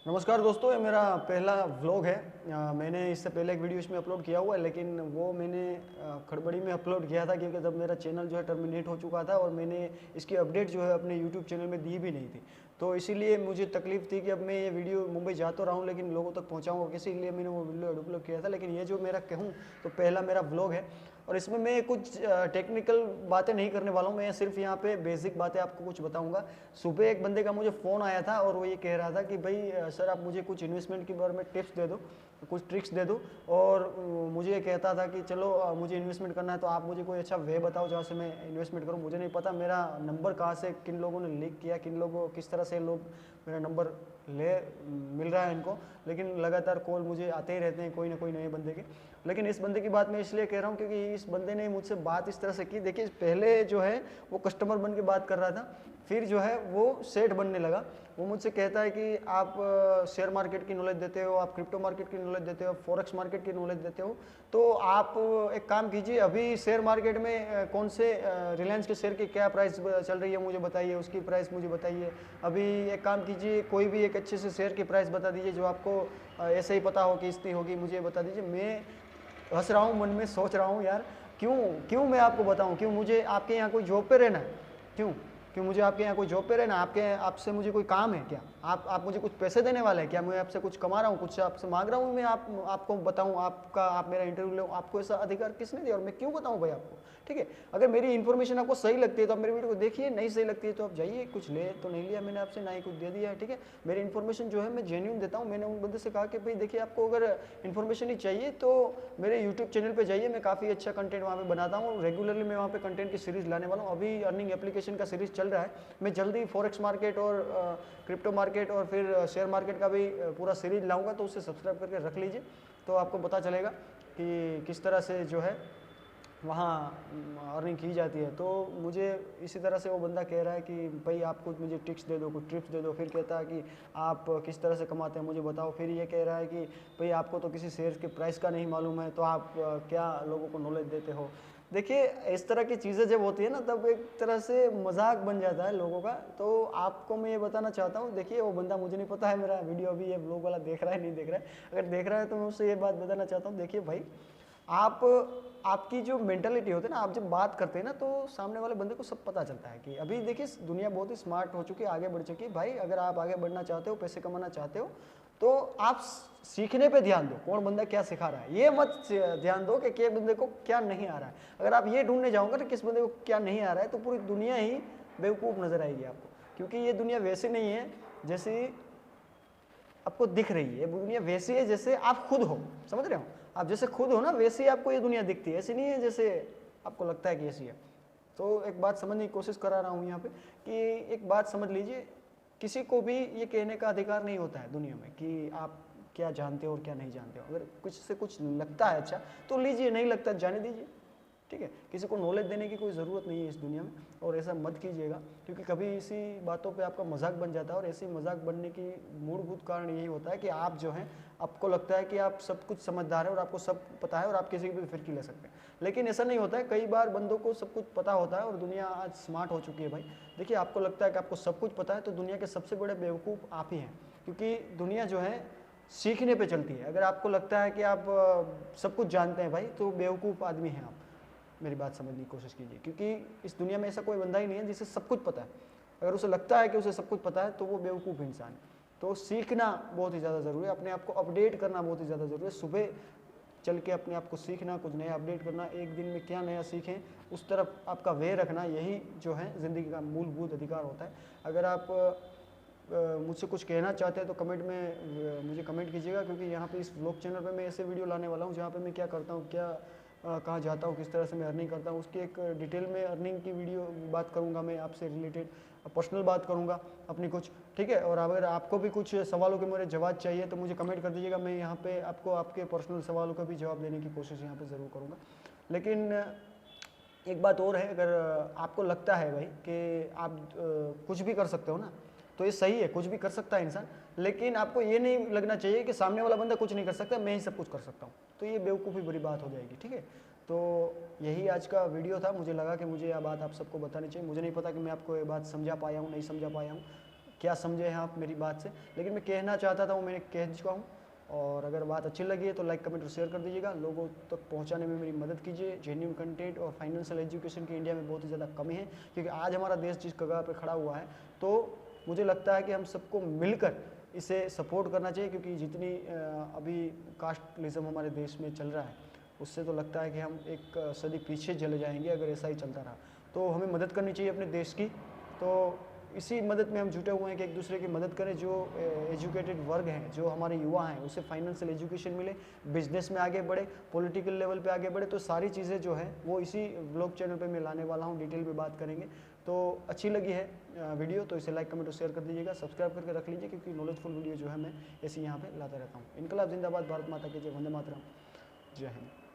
नमस्कार दोस्तों, ये मेरा पहला व्लॉग है। मैंने इससे पहले एक वीडियो इसमें अपलोड किया हुआ है, लेकिन वो मैंने खड़बड़ी में अपलोड किया था क्योंकि तब मेरा चैनल जो है टर्मिनेट हो चुका था और मैंने इसकी अपडेट जो है अपने यूट्यूब चैनल में दी भी नहीं थी। तो इसीलिए मुझे तकलीफ थी कि अब मैं ये वीडियो मुंबई जा तो रहा हूँ लेकिन लोगों तक पहुँचाऊँगा कैसे, इसलिए मैंने वो वीडियो अपलोड किया था। लेकिन ये जो मेरा कहूँ तो पहला मेरा व्लॉग है और इसमें मैं कुछ टेक्निकल बातें नहीं करने वाला हूँ। मैं सिर्फ यहाँ पे बेसिक बातें आपको कुछ बताऊँगा। सुबह एक बंदे का मुझे फ़ोन आया था और वो ये कह रहा था कि भाई सर आप मुझे कुछ इन्वेस्टमेंट के बारे में टिप्स दे दो, कुछ ट्रिक्स दे दो। और मुझे ये कहता था कि चलो मुझे इन्वेस्टमेंट करना है तो आप मुझे कोई अच्छा वे बताओ जहाँ से मैं इन्वेस्टमेंट करूँ। मुझे नहीं पता मेरा नंबर कहाँ से किन लोगों ने लीक किया, किन लोगों किस तरह से लोग मेरा नंबर ले मिल रहा है इनको, लेकिन लगातार कॉल मुझे आते ही रहते हैं कोई ना कोई नए बंदे के। लेकिन इस बंदे की बात मैं इसलिए कह रहा हूँ क्योंकि इस बंदे ने मुझसे बात इस तरह से की। देखिए पहले जो है वो कस्टमर बन के बात कर रहा था, फिर जो है वो सेठ बनने लगा। वो मुझसे कहता है कि आप शेयर मार्केट की नॉलेज देते हो, आप क्रिप्टो मार्केट की नॉलेज देते हो, फॉरेक्स मार्केट की नॉलेज देते हो, तो आप एक काम कीजिए, अभी शेयर मार्केट में कौन से रिलायंस के शेयर की क्या प्राइस चल रही है मुझे बताइए, उसकी प्राइस मुझे बताइए। अभी एक काम कीजिए, कोई भी एक अच्छे से शेयर की प्राइस बता दीजिए जो आपको ऐसे ही पता हो कि इतनी होगी, मुझे बता दीजिए। मैं हंस रहा हूँ, मन में सोच रहा हूँ यार क्यों क्यों मैं आपको बताऊँ, क्यों मुझे आपके यहाँ कोई जॉब पे रहना है, क्यों क्यों मुझे आपके यहाँ कोई जॉब पे रहना, आपसे मुझे कोई काम है क्या, आप मुझे कुछ पैसे देने वाले हैं क्या, मैं आपसे कुछ कमा रहा हूँ, कुछ आपसे मांग रहा हूँ मैं आपको बताऊँ, आप मेरा इंटरव्यू लो, आपको ऐसा अधिकार किसने दिया और मैं क्यों बताऊँ भाई आपको। ठीक है, अगर मेरी इन्फॉर्मेशन आपको सही लगती है तो आप मेरी वीडियो को देखिए, नहीं सही लगती है तो आप जाइए, कुछ ले तो नहीं लिया मैंने आपसे, ना ही कुछ दे दिया है। ठीक है, मेरी इन्फॉर्मेशन जो है मैं जेन्युइन देता हूँ। मैंने उन बंदे से कहा कि भाई देखिए आपको अगर इन्फॉर्मेशन ही चाहिए तो मेरे यूट्यूब चैनल पे जाइए, मैं काफ़ी अच्छा कंटेंट वहाँ पे बनाता हूँ, रेगुलरली मैं वहाँ पे कंटेंट की सीरीज़ लाने वाला हूँ। अभी अर्निंग एप्लीकेशन का सीरीज़ चल रहा है, मैं जल्दी फॉरेक्स मार्केट और क्रिप्टो मार्केट और फिर शेयर मार्केट का भी पूरा सीरीज लाऊंगा, तो उसे सब्सक्राइब करके रख लीजिए, तो आपको पता चलेगा कि किस तरह से जो है वहाँ अर्निंग की जाती है। तो मुझे इसी तरह से वो बंदा कह रहा है कि भाई आप कुछ मुझे टिप्स दे दो, कुछ टिप्स दे दो। फिर कहता है कि आप किस तरह से कमाते हैं मुझे बताओ। फिर ये कह रहा है कि भाई आपको तो किसी शेयर के प्राइस का नहीं मालूम है, तो आप क्या लोगों को नॉलेज देते हो। देखिए इस तरह की चीज़ें जब होती है ना तब एक तरह से मजाक बन जाता है लोगों का। तो आपको मैं ये बताना चाहता हूँ, देखिए वो बंदा, मुझे नहीं पता है मेरा वीडियो अभी ये ब्लॉग वाला देख रहा है नहीं देख रहा है, अगर देख रहा है तो मैं उससे ये बात बताना चाहता हूँ। देखिए भाई आप आपकी जो मेंटालिटी होती है ना, आप जब बात करते हैं ना तो सामने वाले बंदे को सब पता चलता है कि अभी देखिए दुनिया बहुत ही स्मार्ट हो चुकी है, आगे बढ़ चुकी है। भाई अगर आप आगे बढ़ना चाहते हो, पैसे कमाना चाहते हो, तो आप सीखने पे ध्यान दो, कौन बंदा क्या सिखा रहा है। ये मत ध्यान दो कि किस बंदे को क्या नहीं आ रहा है। अगर आप ये ढूंढने जाओगे ना किस बंदे को क्या नहीं आ रहा है, तो पूरी दुनिया ही बेवकूफ़ नजर आएगी आपको, क्योंकि ये दुनिया वैसी नहीं है जैसी आपको दिख रही है। दुनिया वैसी है जैसे आप खुद हो, समझ रहे हो, आप जैसे खुद हो ना वैसे ही आपको ये दुनिया दिखती है, ऐसी नहीं है जैसे आपको लगता है कि ऐसी है। तो एक बात समझने की कोशिश करा रहा हूँ यहाँ पे कि एक बात समझ लीजिए, किसी को भी ये कहने का अधिकार नहीं होता है दुनिया में कि आप क्या जानते हो और क्या नहीं जानते हो। अगर कुछ से कुछ लगता है अच्छा तो लीजिए, नहीं लगता जाने दीजिए। ठीक है, किसी को नॉलेज देने की कोई ज़रूरत नहीं है इस दुनिया में, और ऐसा मत कीजिएगा क्योंकि कभी इसी बातों पे आपका मजाक बन जाता है। और ऐसी मजाक बनने की मूलभूत कारण यही होता है कि आप जो हैं, आपको लगता है कि आप सब कुछ समझदार है और आपको सब पता है और आप किसी की भी फिरकी ले सकते हैं, लेकिन ऐसा नहीं होता है। कई बार बंदों को सब कुछ पता होता है और दुनिया आज स्मार्ट हो चुकी है भाई। देखिए आपको लगता है कि आपको सब कुछ पता है, तो दुनिया के सबसे बड़े बेवकूफ़ आप ही हैं, क्योंकि दुनिया जो है सीखने पे चलती है। अगर आपको लगता है कि आप सब कुछ जानते हैं भाई, तो बेवकूफ़ आदमी हैं आप। मेरी बात समझने की कोशिश कीजिए, क्योंकि इस दुनिया में ऐसा कोई बंदा ही नहीं है जिसे सब कुछ पता है। अगर उसे लगता है कि उसे सब कुछ पता है तो वो बेवकूफ़ इंसान है। तो सीखना बहुत ही ज़्यादा ज़रूरी है, अपने आप को अपडेट करना बहुत ही ज़्यादा ज़रूरी है। सुबह चल के अपने आप को सीखना, कुछ नया अपडेट करना, एक दिन में क्या नया सीखें उस तरफ आपका वे रखना, यही जो है ज़िंदगी का मूलभूत अधिकार होता है। अगर आप मुझसे कुछ कहना चाहते हैं तो कमेंट में मुझे कमेंट कीजिएगा, क्योंकि यहाँ पे इस व्लॉग चैनल पे मैं ऐसे वीडियो लाने वाला हूँ जहाँ पे मैं क्या करता हूँ, क्या कहाँ जाता हूँ, किस तरह से मैं अर्निंग करता हूँ, उसकी एक डिटेल में अर्निंग की वीडियो बात करूँगा मैं आपसे रिलेटेड, पर्सनल बात करूँगा अपनी कुछ। ठीक है, और अगर आपको भी कुछ सवालों के मेरे जवाब चाहिए तो मुझे कमेंट कर दीजिएगा, मैं यहाँ पे आपको आपके पर्सनल सवालों का भी जवाब देने की कोशिश यहाँ पे ज़रूर करूँगा। लेकिन एक बात और है, अगर आपको लगता है भाई कि आप कुछ भी कर सकते हो ना, तो ये सही है, कुछ भी कर सकता है इंसान, लेकिन आपको ये नहीं लगना चाहिए कि सामने वाला बंदा कुछ नहीं कर सकता, मैं ही सब कुछ कर सकता हूँ, तो ये बेवकूफ़ी बुरी बात हो जाएगी। ठीक है, तो यही आज का वीडियो था। मुझे लगा कि मुझे यह बात आप सबको बतानी चाहिए। मुझे नहीं पता कि मैं आपको ये बात समझा पाया हूँ नहीं समझा पाया हूँ, क्या समझे हैं आप मेरी बात से, लेकिन मैं कहना चाहता था वो मैंने कह चुका हूँ। और अगर बात अच्छी लगी है तो लाइक कमेंट और शेयर कर दीजिएगा, लोगों तक पहुंचाने में मेरी मदद कीजिए। जेन्युइन कंटेंट और फाइनेंशियल एजुकेशन की इंडिया में बहुत ही ज़्यादा कमी है, क्योंकि आज हमारा देश जिस जगह पर खड़ा हुआ है, तो मुझे लगता है कि हम सबको मिलकर इसे सपोर्ट करना चाहिए। क्योंकि जितनी अभी कास्टलिज्म हमारे देश में चल रहा है, उससे तो लगता है कि हम एक सदी पीछे चले जाएंगे अगर ऐसा ही चलता रहा। तो हमें मदद करनी चाहिए अपने देश की। तो इसी मदद में हम जुटे हुए हैं कि एक दूसरे की मदद करें। जो एजुकेटेड वर्ग हैं, जो हमारे युवा हैं, उसे फाइनेंशियल एजुकेशन मिले, बिजनेस में आगे बढ़े, पॉलिटिकल लेवल पे आगे बढ़े। तो सारी चीज़ें जो है वो इसी ब्लॉग चैनल पे मैं लाने वाला हूँ, डिटेल में बात करेंगे। तो अच्छी लगी है वीडियो तो इसे लाइक कमेंट और शेयर कर दीजिएगा, सब्सक्राइब करके रख लीजिए, क्योंकि नॉलेजफुल वीडियो जो है मैं ऐसी यहाँ पे लाता रहता हूँ। इनकलाब जिंदाबाद, भारत माता की जय, वंदे मातरम, जय हिंद।